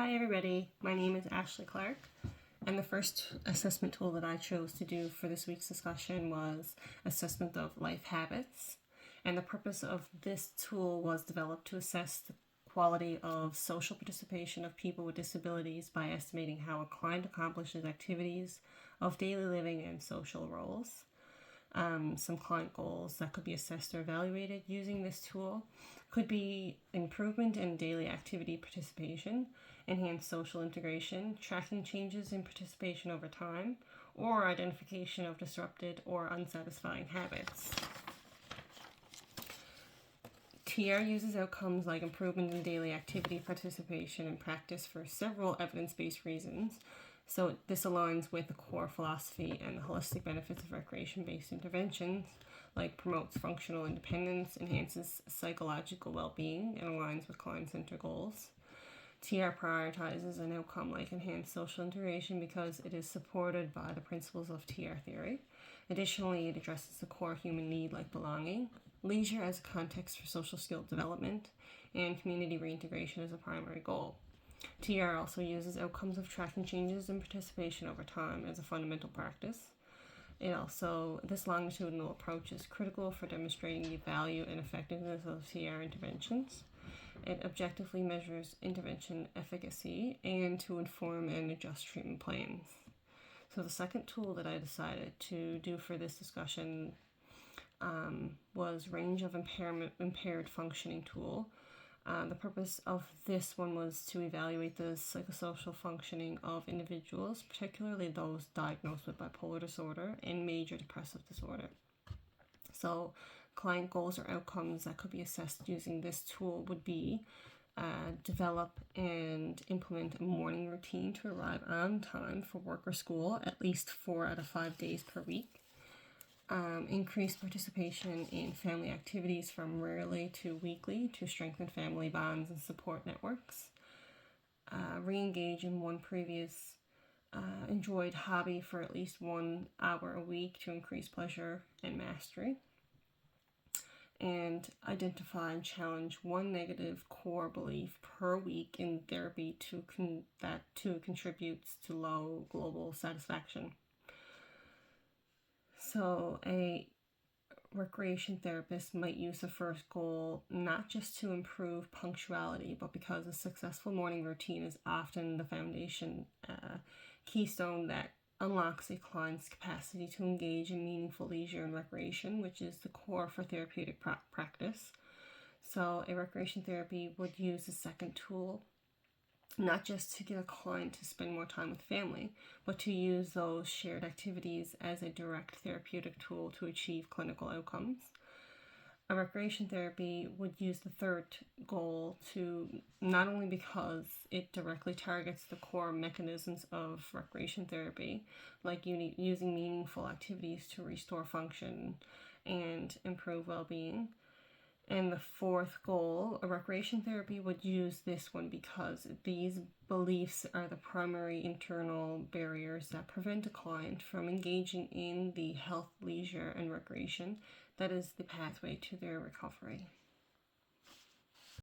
Hi everybody, my name is Ashley Clark, and the first assessment tool that I chose to do for this week's discussion was assessment of life habits. And the purpose of this tool was developed to assess the quality of social participation of people with disabilities by estimating how a client accomplishes activities of daily living and social roles. Some client goals that could be assessed or evaluated using this tool could be improvement in daily activity participation, enhanced social integration, tracking changes in participation over time, or identification of disrupted or unsatisfying habits. TR uses outcomes like improvement in daily activity participation and practice for several evidence-based reasons. So this aligns with the core philosophy and the holistic benefits of recreation-based interventions, like promotes functional independence, enhances psychological well-being, and aligns with client-centered goals. TR prioritizes an outcome like enhanced social integration because it is supported by the principles of TR theory. Additionally, it addresses the core human need like belonging, leisure as a context for social skill development, and community reintegration as a primary goal. TR also uses outcomes of tracking changes in participation over time as a fundamental practice. This longitudinal approach is critical for demonstrating the value and effectiveness of TR interventions. It objectively measures intervention efficacy and to inform and adjust treatment plans. So the second tool that I decided to do for this discussion was range of impaired functioning tool. The purpose of this one was to evaluate the psychosocial functioning of individuals, particularly those diagnosed with bipolar disorder and major depressive disorder. So client goals or outcomes that could be assessed using this tool would be develop and implement a morning routine to arrive on time for work or school at least 4 out of 5 days per week. Increase participation in family activities from rarely to weekly to strengthen family bonds and support networks. Re-engage in one previous enjoyed hobby for at least 1 hour a week to increase pleasure and mastery. And identify and challenge one negative core belief per week in therapy that contributes to low global satisfaction. So a recreation therapist might use the first goal not just to improve punctuality, but because a successful morning routine is often the foundation keystone that unlocks a client's capacity to engage in meaningful leisure and recreation, which is the core for therapeutic practice. So a recreation therapy would use the second tool not just to get a client to spend more time with family, but to use those shared activities as a direct therapeutic tool to achieve clinical outcomes. A recreation therapy would use the third goal to not only because it directly targets the core mechanisms of recreation therapy, like using meaningful activities to restore function and improve well-being. And the fourth goal, a recreation therapy would use this one because these beliefs are the primary internal barriers that prevent a client from engaging in the health, leisure, and recreation that is the pathway to their recovery.